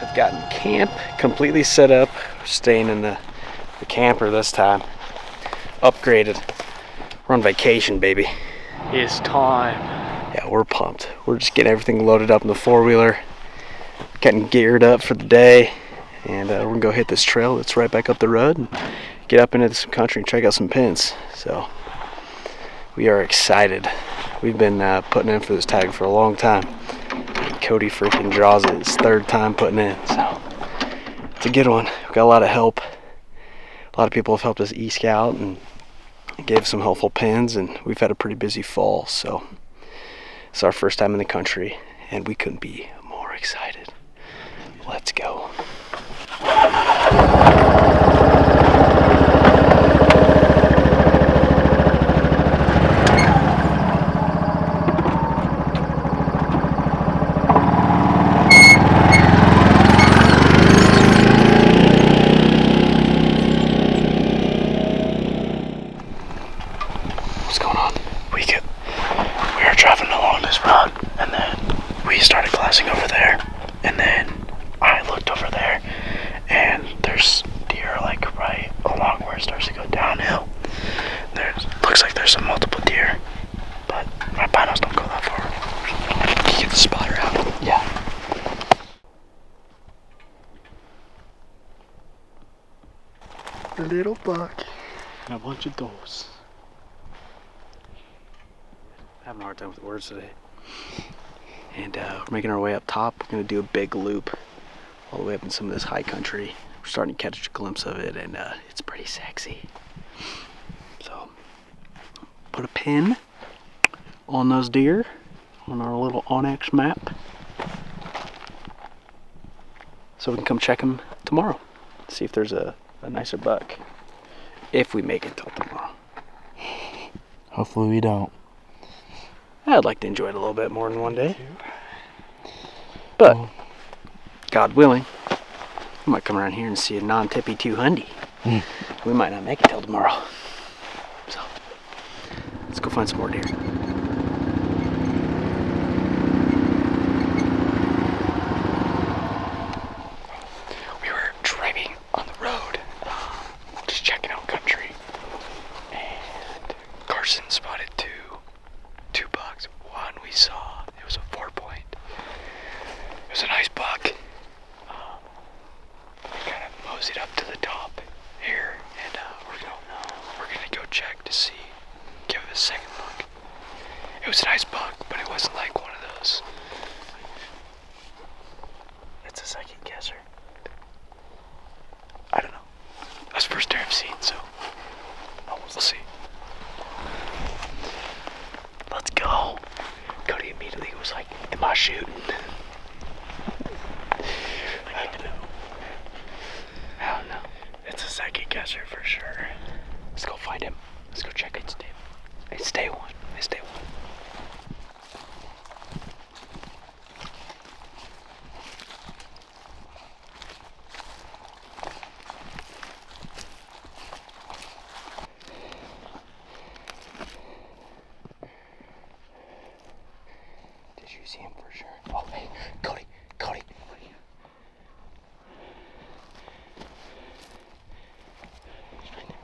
I've gotten camp completely set up. We're staying in the camper this time. Upgraded. We're on vacation, baby. It's time. Yeah, we're pumped. We're just getting everything loaded up in the four-wheeler, getting geared up for the day, and we're gonna go hit this trail that's right back up the road and get up into some country and check out some pins. So we are excited. We've been putting in for this tag for a long time. Cody freaking draws it. It's third time putting in, so it's a good one. We've got a lot of help. A lot of people have helped us e-scout and gave some helpful pins, and we've had a pretty busy fall, so it's our first time in the country, and we couldn't be more excited. Let's go. What's going on? We were driving along this road, and then we started glassing over there, and then I looked over there, and there's deer like right along where it starts to go downhill. Looks like there's some multiple deer, but my binos don't go that far. Can you get the spotter out? Yeah. A little buck and a bunch of does. Having a hard time with words today. And we're making our way up top. We're gonna do a big loop all the way up in some of this high country. We're starting to catch a glimpse of it, and it's pretty sexy. So put a pin on those deer on our little Onyx map, so we can come check them tomorrow. See if there's a nicer buck. If we make it till tomorrow. Hopefully we don't. I'd like to enjoy it a little bit more than one day. But, God willing, I might come around here and see a non-tippy 200. We might not make it till tomorrow. So, let's go find some more deer. We were driving on the road, just checking out country, and Carson spotted two bucks. One we saw, it was a 4-point. It was a nice buck. We kind of moseyed up to the top here, and we're gonna go check to see, give it a second look. It was a nice buck, but it wasn't like one of those. It's a second guesser. I don't know. That's the first deer I've seen, so we'll see. Let's go. Cody immediately was like, am I shooting? I don't know. I don't know. It's a second guesser for sure. Let's go find him. Let's go check it. It's day one. It's day one. You see him for sure. Oh, hey, Cody. He's right there.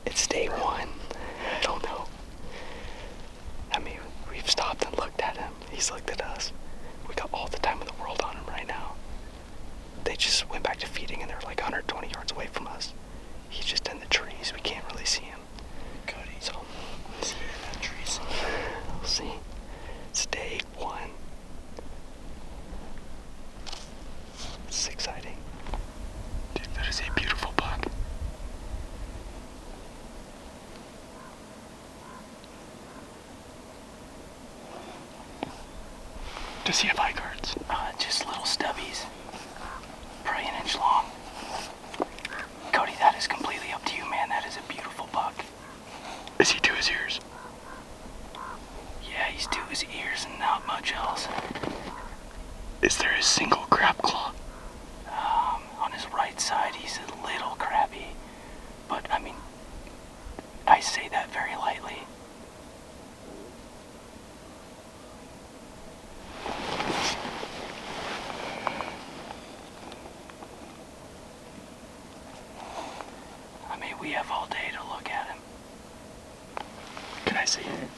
It's day one. I don't know. I mean, we've stopped and looked at him. He's looked at us. We got all the time in the world on him right now. They just went back to feeding and they're like 120 yards away from us. He's just in the trees. We can't really see him. Cody, So, is he in the trees? we'll see. It's day one. It's exciting. Dude, that is a beautiful buck. Does he have eye guards? Just little stubbies. Probably an inch long. Cody, that is completely up to you, man. That is a beautiful buck. Is he to his ears? Yeah, he's to his ears and not much else. Is there a single crab claw? On his right side, he's a little crabby. But, I mean, I say that very lightly. I mean, we have all day to look at him. Can I see it?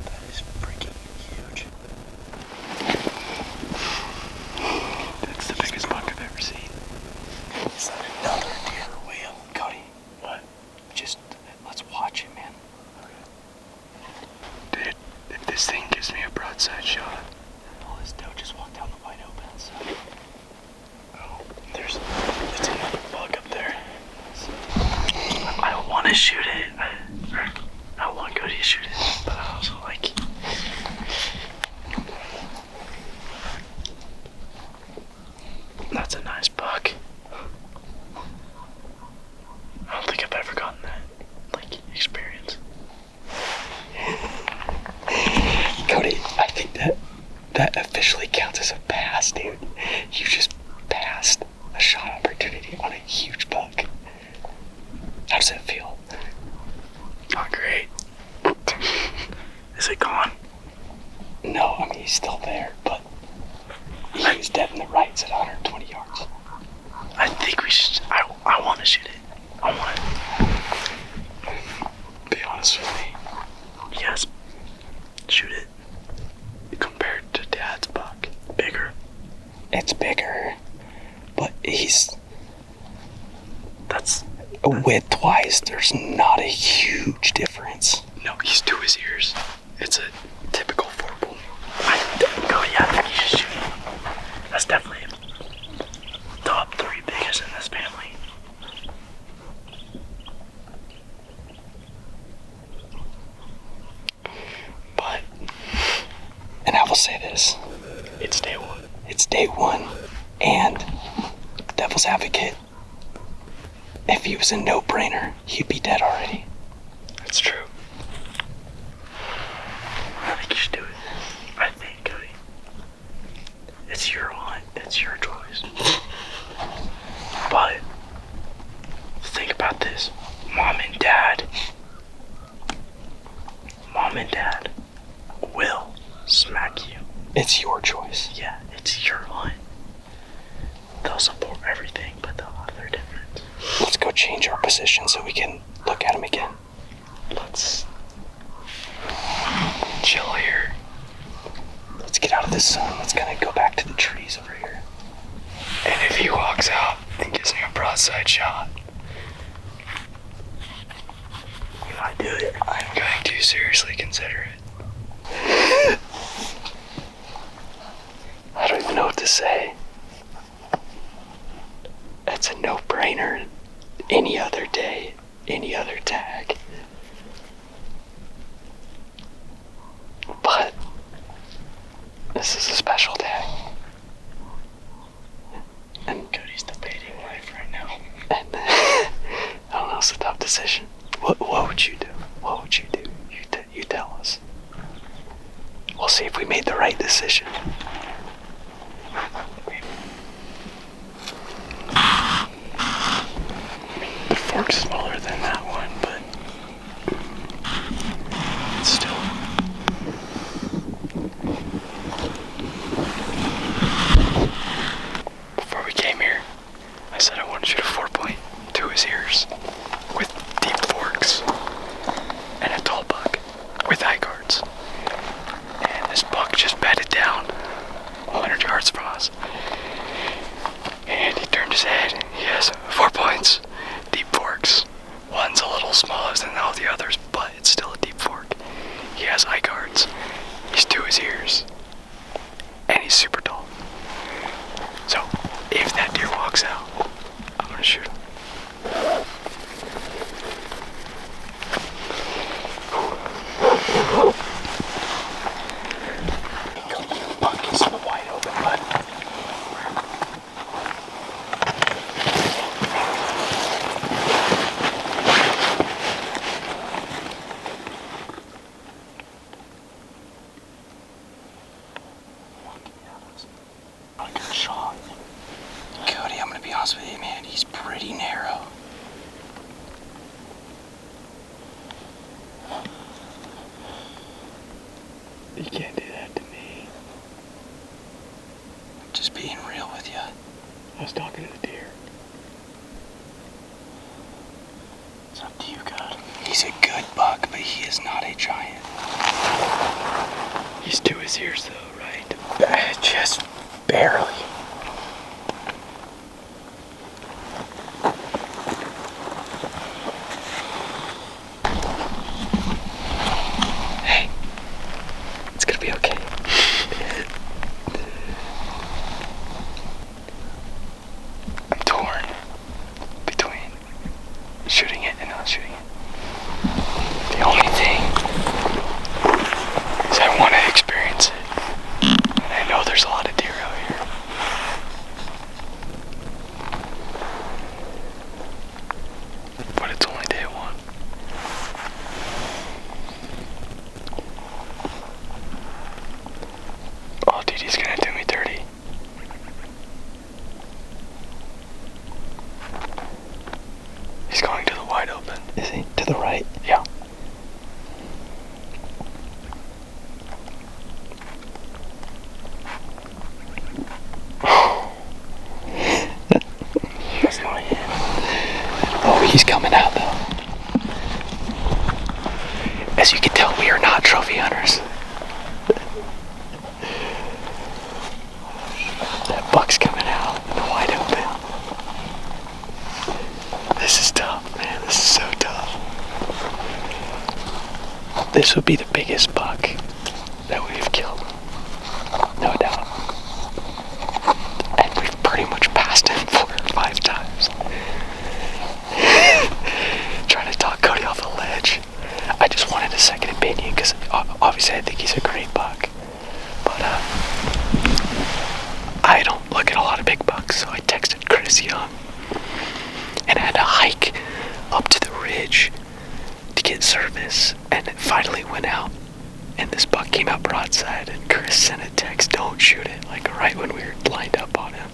That is freaking huge. That's the biggest buck I've ever seen. Is that another deer way up? Cody, What? just let's watch it, man. Dude, if this thing gives me a broadside shot. All this doe just walked down the wide open. So. Oh, it's another buck up there. I don't want to shoot it. I want Cody to shoot it, but I also like. That's a nice buck. I don't think I've ever gotten that, experience. Cody, I think that officially counts as a pass, dude. You just passed a shot opportunity on a huge buck. How does that feel? Not great. Is it gone? No, I mean, he's still there, but he was dead in the rights at 120 yards. I think we should. I want to shoot it. I want to. Be honest with me. Yes. Shoot it. Compared to Dad's buck. Bigger. It's bigger, but That's. width-wise, there's not a huge difference. No, he's to his ears. It's a typical four-pool. I think you should shoot it. That's definitely top 3 biggest in this family. But, and I will say this, It's day one. it's day one, and devil's advocate, if he was a no-brainer, he'd be dead already. That's true. I think you should do it. I think, Cody. It's your hunt. It's your choice. But think about this. Mom and Dad will smack you. It's your choice. Yeah, it's your hunt. They'll support everything, but they'll have their difference. Let's go change our position so we can look at him again. Let's chill here. Let's get out of the sun. Let's kind of go back to the trees over here. And if he walks out and gives me a broadside shot, we might do it. I'm going to seriously consider it. I don't even know what to say. It's a no-brainer. Any other day, any other tag. But this is a special tag. And Cody's debating life right now. And I don't know, it's a tough decision. What would you do? What would you do? You tell us. We'll see if we made the right decision. us. And he turned his head. He has 4 points, deep forks. One's a little smaller than all the others, but it's still a deep fork. He has eye guards. He's to his ears. And he's super tall. So, if that deer walks out, I'm gonna shoot him. Buck is wide open, bud. Not a good shot. Cody, I'm gonna be honest with you, man. He's pretty narrow. You can't do that to me. Just being real with you. I was talking to the deer. It's up to you, God. He's a good buck, but he is not a giant. He's to his ears, though, right? Just barely. Hey, it's gonna be okay. I'm torn between shooting it and not shooting it. The only thing is I want to experience it. And I know there's a lot of deer out here. But it's only day one. Oh, dude, he's gonna do me dirty. He's going to the wide open. Is he? To the right? Yeah. That's not him. Oh, he's coming out though. As you can tell, we are not trophy hunters. That buck's coming out in the wide open. This is tough, man. This is so tough. This would be the biggest buck that we've killed. No doubt. And we've pretty much passed him 4 or 5 times. Trying to talk Cody off the ledge. I just wanted a second opinion because obviously I think he's a great buck. But I don't look at a lot of big bucks, so I texted Chris Young and had to hike up to the ridge to get service, and it finally went out, and this buck came out broadside, and Chris sent a text, don't shoot it, like right when we were lined up on him.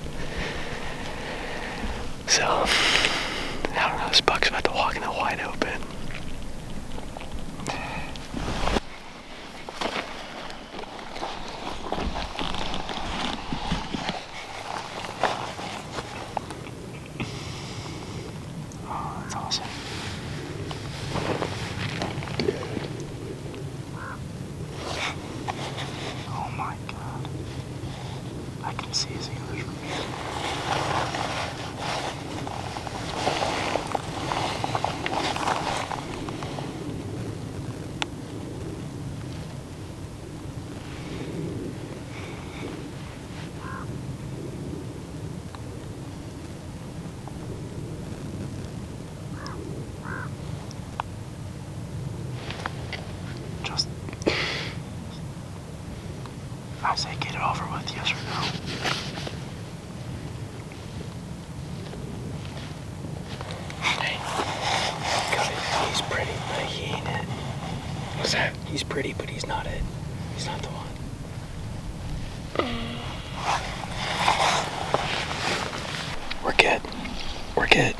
So, I don't know, this buck's about to walk in the wide open. Oh, that's awesome. Oh my God. I can see his antlers from here. Just, I say get it over with, yes or no? Hey, Cody, he's pretty, but he ain't it. What's that? He's pretty, but he's not it. He's not the one. We're good. We're good.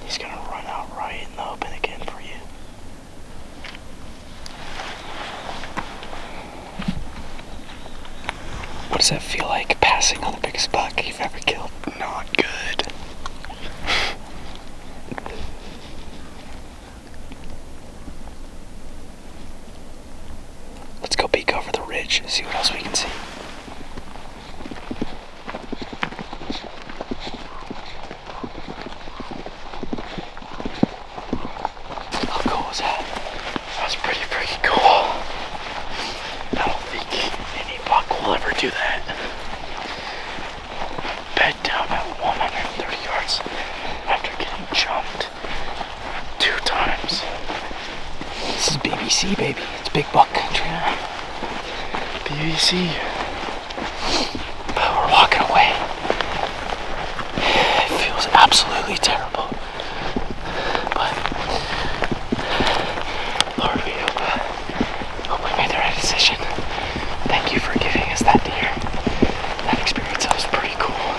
He's gonna run out right in the open again for you. What does that feel like, passing on the biggest buck you've ever killed? Not good. BBC, baby. It's big buck country. BBC. But we're walking away. It feels absolutely terrible. But Lord, we hope we made the right decision. Thank you for giving us that deer. That experience was pretty cool.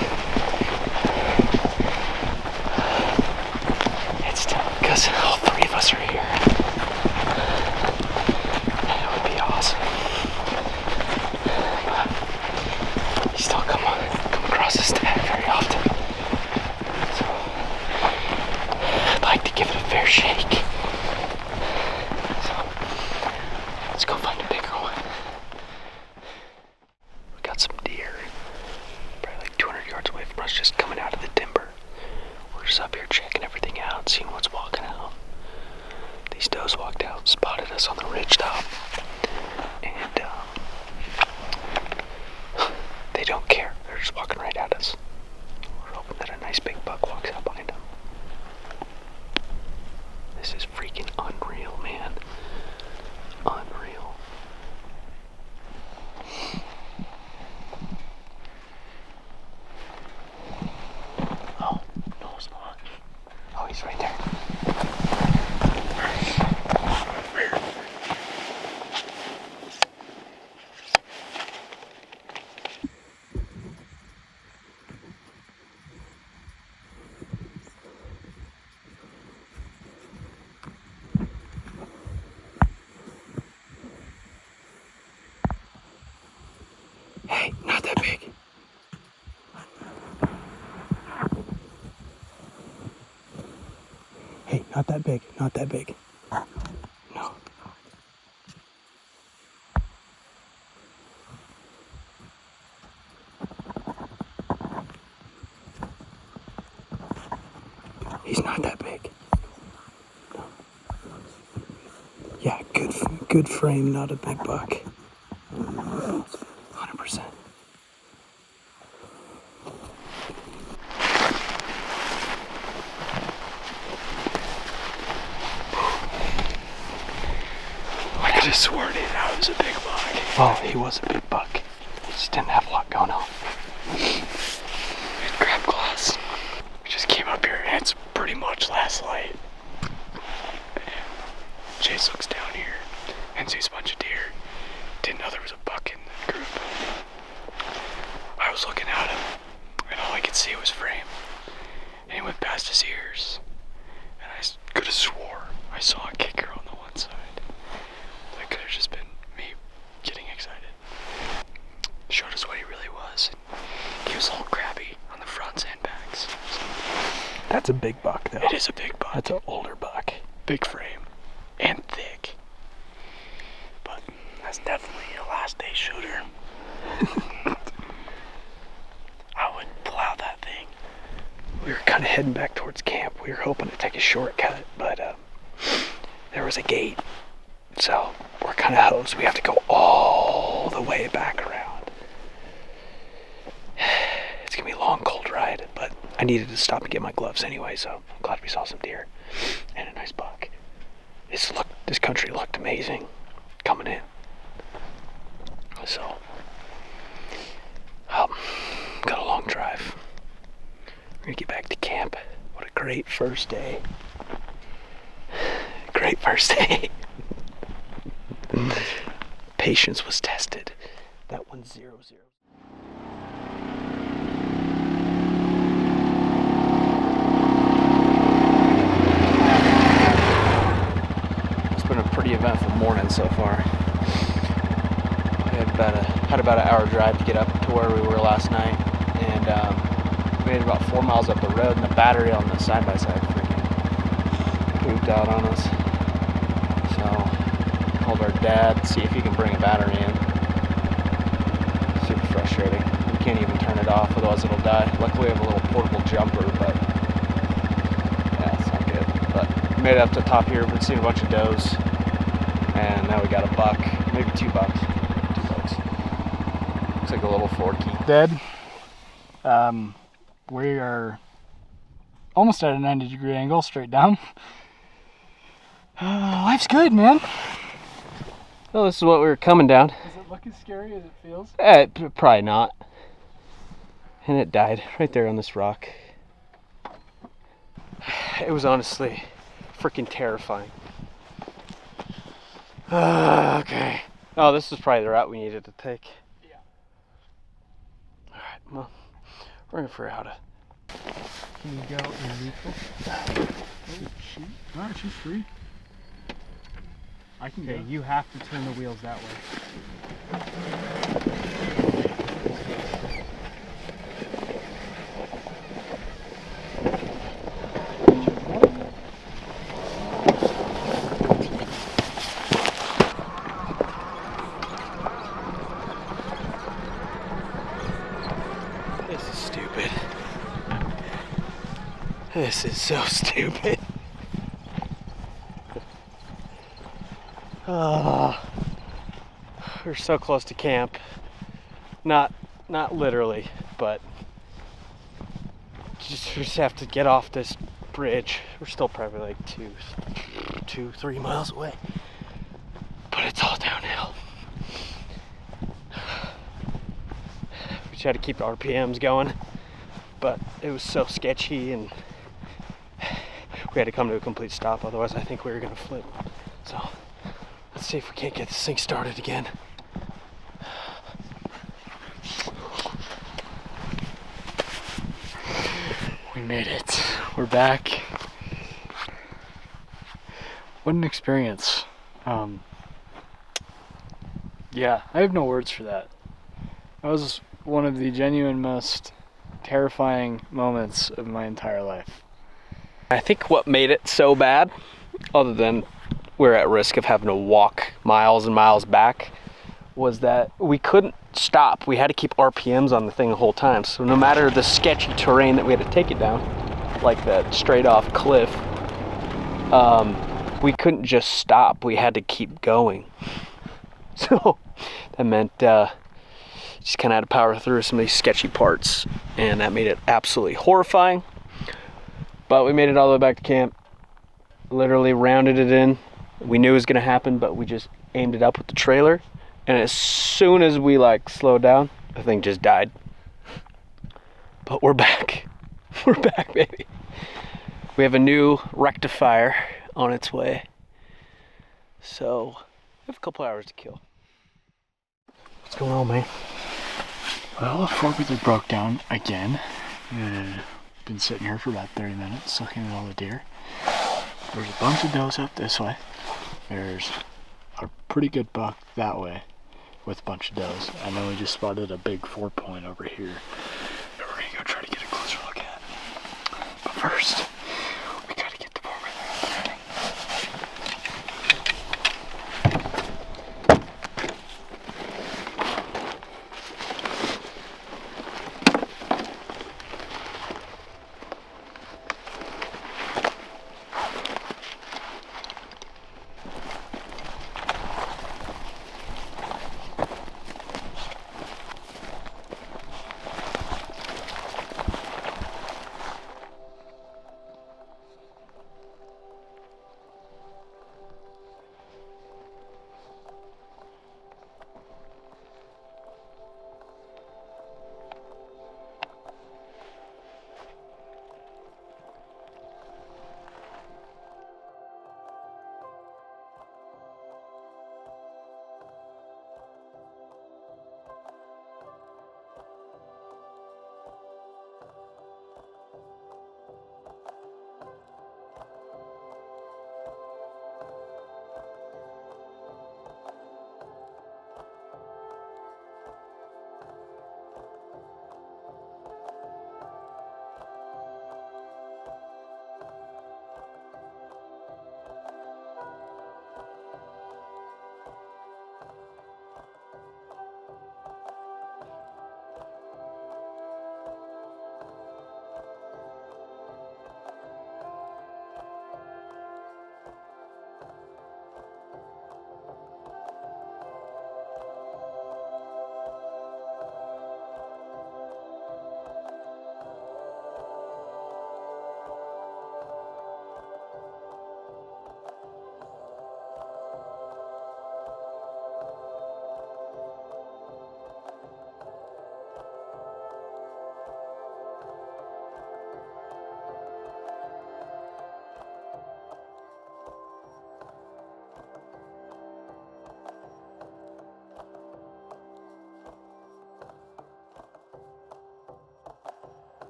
It's still because all three of us are here. And it would be awesome. You still come across this tag very often. So I'd like to give it a fair shake. So let's go find a bigger one. We got some deer. Probably like 200 yards away from us, just coming out of the timber. We're just up here checking everything out, seeing what's walking out. These does walked out, spotted us on the ridge top, and they don't care. They're just walking right at us. We're hoping that a nice big buck walks out behind them. This is freaking unreal, man. Unreal. Oh, no, it's not. Oh, he's right there. Hey, not that big. Hey, not that big, not that big. No. He's not that big. No. Yeah, good frame, not a big buck. 100%. I could have sworn it was a big buck. Oh, he was a big buck. He just didn't have a lot going on. We had crab claws. We just came up here and it's pretty much last light. Chase looks down here and sees a bunch of deer. Didn't know there was a buck in the group. I was looking at him and all I could see was frame. And he went past his ears. And I could have swore I saw a kicker on the one side. That could have just been me getting excited. Showed us what he really was. He was a little crabby on the fronts and backs. That's a big buck, though. It is a big buck. That's an older buck. Big frame. And thick. But that's definitely a last day shooter. I would plow that thing. We were kind of heading back towards camp. We were hoping to take a shortcut, but there was a gate. So we're kind of hosed. We have to go all the way back around. It's going to be a long, cold ride, but I needed to stop and get my gloves anyway, so I'm glad we saw some deer and a nice buck. This country looked amazing coming in. So, got a long drive. We're gonna get back to camp. What a great first day. Great first day. Patience was tested. That one's 0-0. It's been a pretty eventful morning so far. We had about an hour drive to get up to where we were last night, and we made about 4 miles up the road, and the battery on the side-by-side freaking pooped out on us. So called our dad to see if he can bring a battery in. Super frustrating. We can't even turn it off, otherwise it'll die. Luckily we have a little portable jumper, but yeah, it's not good. But we made it up to the top here, we've seen a bunch of does, and now we got a buck, maybe 2 bucks. 2 bucks. Looks like a little forky. Dead. We are almost at a 90-degree angle, straight down. Life's good, man. Well, this is what we were coming down. Does it look as scary as it feels? Probably not. And it died right there on this rock. It was honestly freaking terrifying. Okay. Oh, this is probably the route we needed to take. Yeah. Alright, well, we're gonna figure out how to. Can you go in neutral? Oh, shoot. Alright, she's free. I can go. You have to turn the wheels that way. This is stupid. This is so stupid. We're so close to camp. Not literally, but we just have to get off this bridge. We're still probably like 3 miles away, but it's all downhill. We tried to keep RPMs going, but it was so sketchy and we had to come to a complete stop, otherwise I think we were gonna flip. So let's see if we can't get this thing started again. We made it. We're back. What an experience. Yeah, I have no words for that. That was one of the genuine most terrifying moments of my entire life. I think what made it so bad, other than we're at risk of having to walk miles and miles back, was that we couldn't stop. We had to keep RPMs on the thing the whole time. So no matter the sketchy terrain that we had to take it down, like that straight off cliff, we couldn't just stop. We had to keep going. So that meant just kind of had to power through some of these sketchy parts, and that made it absolutely horrifying. But we made it all the way back to camp, literally rounded it in. We knew it was gonna happen, but we just aimed it up with the trailer, and as soon as we slowed down, the thing just died. But we're back. We're back, baby. We have a new rectifier on its way, so we have a couple hours to kill. What's going on, man? Well, the four-wheeler broke down again. Been sitting here for about 30 minutes looking at all the deer. There's a bunch of does up this way. There's a pretty good buck that way with a bunch of does. And then we just spotted a big 4-point over here that we're gonna go try to get a closer look at. But first, we gotta get the four-wheeler running.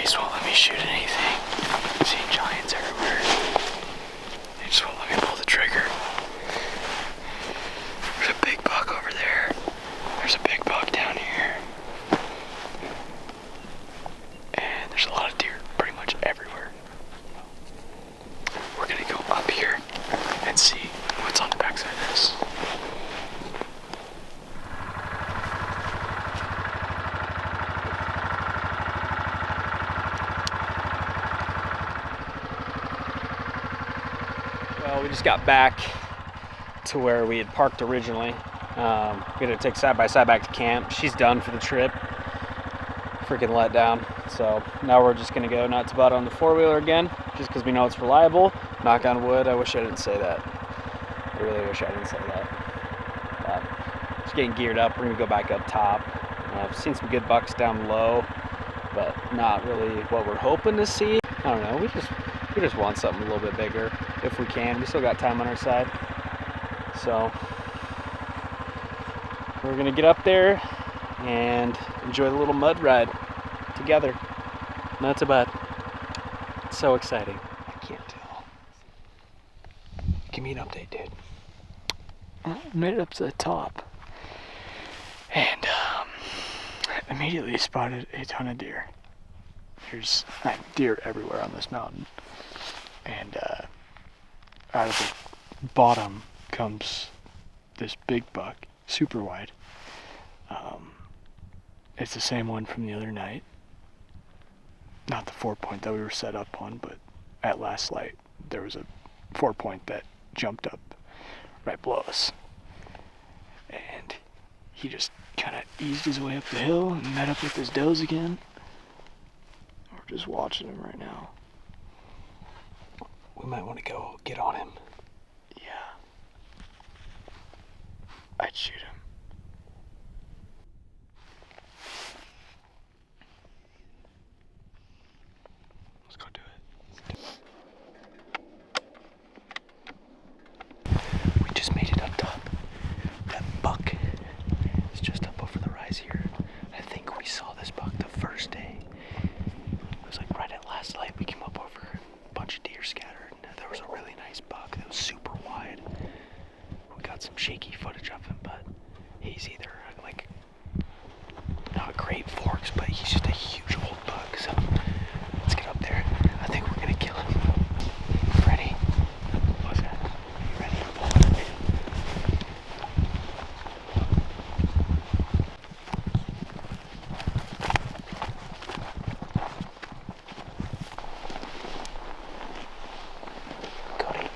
These won't let me shoot anything. I'm seeing giants everywhere. They just won't let me pull the trigger. There's a big buck over there. There's a big buck down here. And there's a lot of deer pretty much everywhere. We're gonna go up here and see what's on the backside of this. Well, we just got back to where we had parked originally. We had to take side by side back to camp. She's done for the trip. Freaking let down. So now we're just gonna go nuts about on the 4-wheeler again, just because we know it's reliable. Knock on wood. I wish I didn't say that. I really wish I didn't say that. Just getting geared up. We're gonna go back up top. I've seen some good bucks down low, but not really what we're hoping to see. I don't know. We just want something a little bit bigger if we can. We still got time on our side. So we're gonna get up there and enjoy the little mud ride together. And that's about it. It's so exciting. I can't tell. Give me an update, dude. I made it up to the top. And immediately spotted a ton of deer. There's deer everywhere on this mountain. And out of the bottom comes this big buck, super wide. It's the same one from the other night. Not the 4-point that we were set up on, but at last light, there was a 4-point that jumped up right below us. And he just kind of eased his way up the hill and met up with his does again. We're just watching him right now. We might want to go get on him. Yeah. I'd shoot him. Let's go do it. We just made it up top. That buck is just up over the rise here. I think we saw this buck the first day. It was like right at last light. We came up over a bunch of deer scattered. There was a really nice buck that was super wide. We got some shaky footage of him, but he's either like not great forks, but he's just a huge old buck. So let's get up there. I think we're gonna kill him. Ready? What's that? You ready? Cody.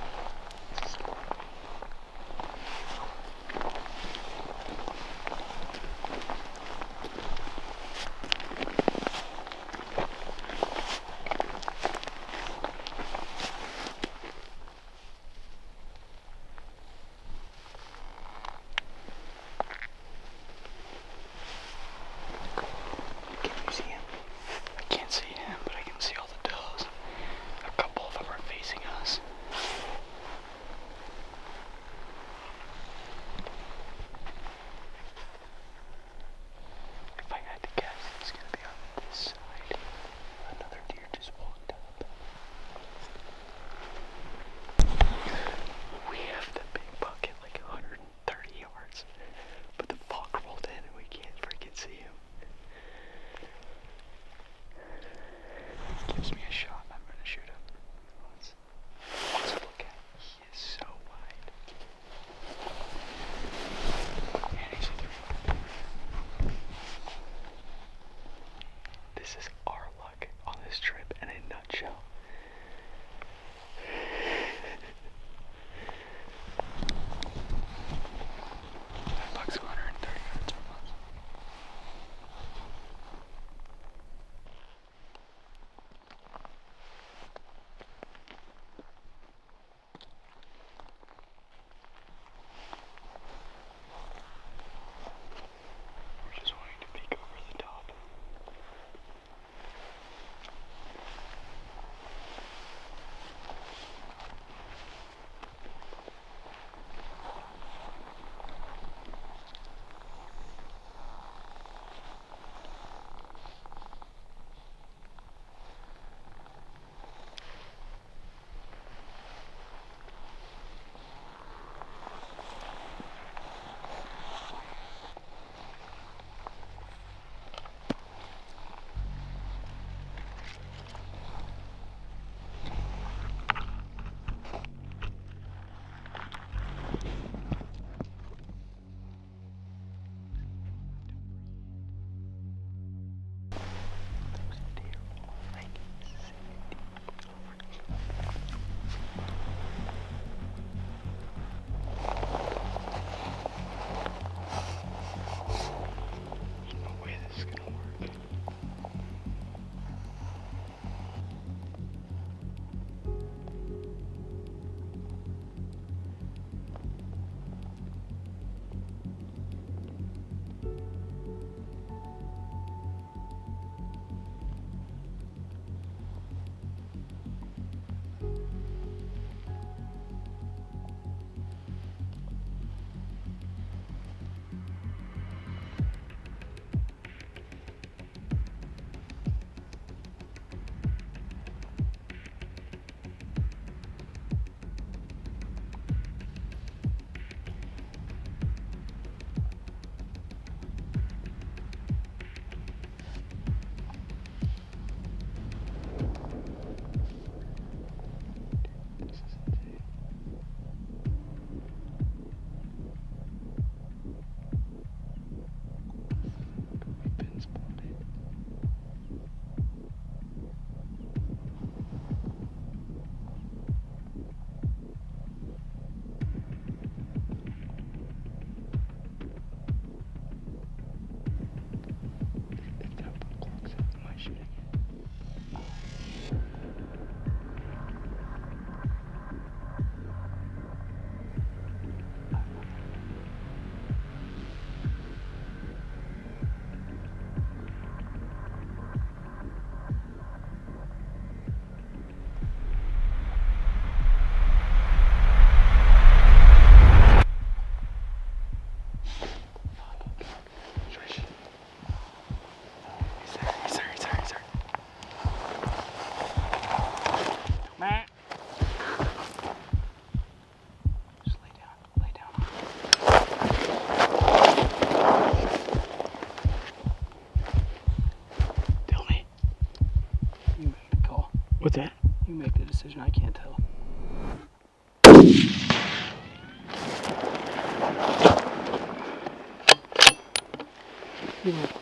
What's that? You make the decision. I can't tell.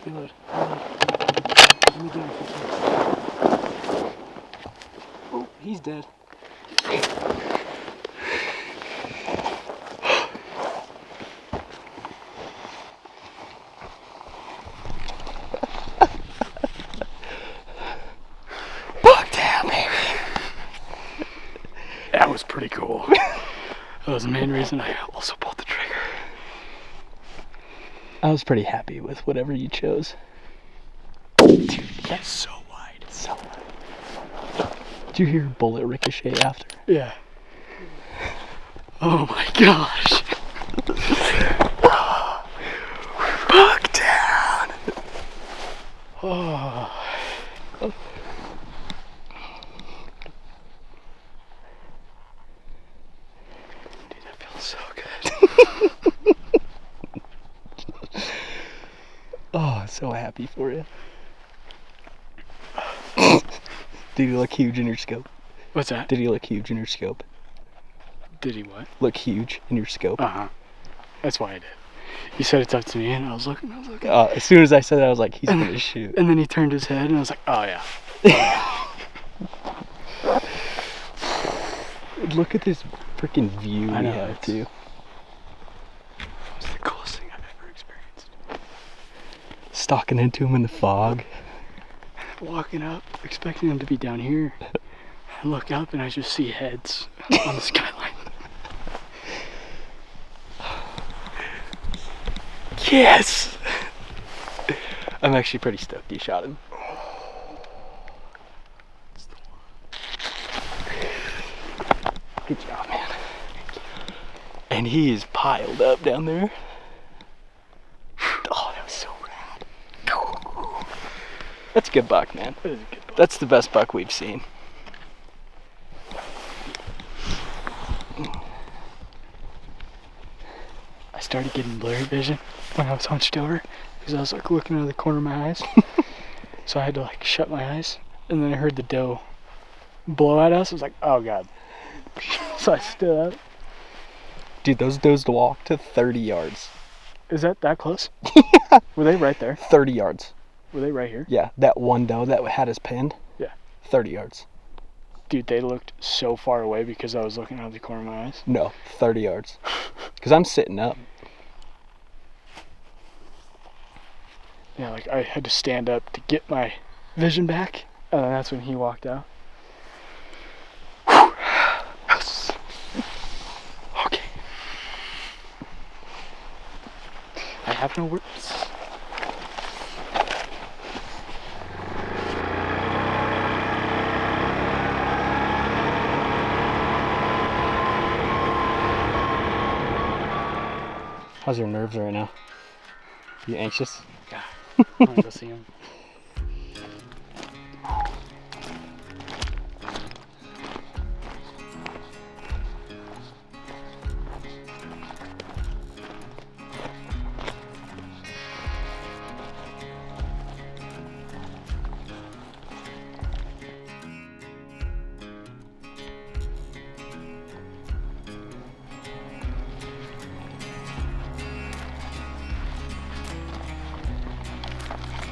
Reload. Let me get him if you can. Oh, he's dead. That was pretty cool. That was the main reason I also pulled the trigger. I was pretty happy with whatever you chose. Dude, that's so wide. So wide. Did you hear a bullet ricochet after? Yeah. Oh my gosh. Buck down. Oh. Dude, that feels so good. Oh, so happy for you. Did he look huge in your scope? What's that? Did he look huge in your scope? Did he what? Look huge in your scope. Uh-huh. That's why I did. You said it's up to me, and I was looking. As soon as I said that, I was like, he's gonna shoot. And then he turned his head, and I was like, oh yeah. Look at this freaking view I we know, have too. It's the coolest thing I've ever experienced. Stalking into him in the fog. Walking up, expecting them to be down here. I look up, and I just see heads on the skyline. Yes! I'm actually pretty stoked you shot him. Good job, man. And he is piled up down there. Oh, that was so rad. That's a good buck, man. That is a good buck. That's the best buck we've seen. I started getting blurry vision when I was hunched over because I was like looking out of the corner of my eyes. So I had to like shut my eyes, and then I heard the doe blow at us. I was like, oh god. So I stood up. Dude, those does walk to 30 yards. Is that close? Were they right there? 30 yards. Were they right here? Yeah, that one doe that had us pinned. Yeah. 30 yards. Dude, they looked so far away because I was looking out of the corner of my eyes. No, 30 yards. Because I'm sitting up. Yeah, like I had to stand up to get my vision back, and then that's when he walked out. Yes. Okay. I have no words. How's your nerves right now? You anxious? Yeah. I'm gonna go see him.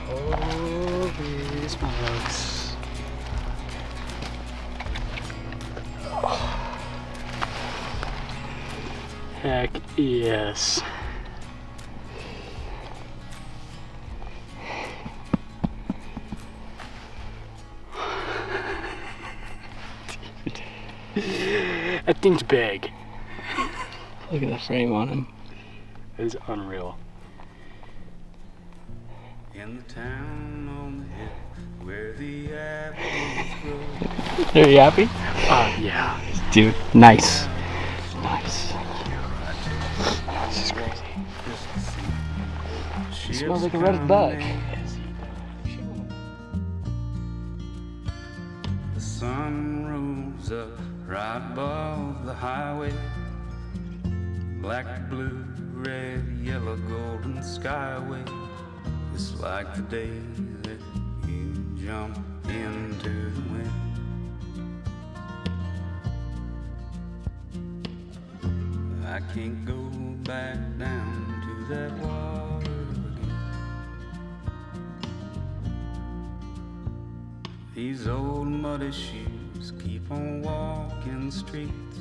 Holy smokes. Heck yes. That thing's big. Look at the frame on him. It is unreal. In the town on the hill where the apples grow. Are you happy? Yeah. Dude, nice. Nice. This is crazy. It smells like a red bug. The sun rose up right above the highway. Black, blue, red, yellow, golden skyway. It's like the day that you jump into the wind. I can't go back down to that water again. These old muddy shoes keep on walking the streets.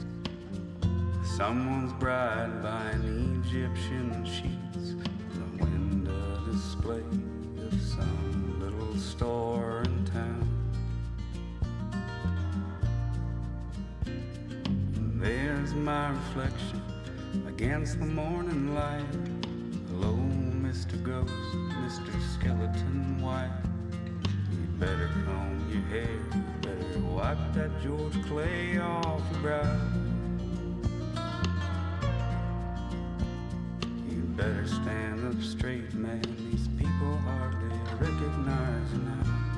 Someone's bride buying Egyptian sheets. The window display of some little store in town. And there's my reflection against the morning light. Hello, Mr. Ghost, Mr. Skeleton White. You better comb your hair, you better wipe that George Clay off your brow. You better stand up straight, man, these people hardly recognize you now.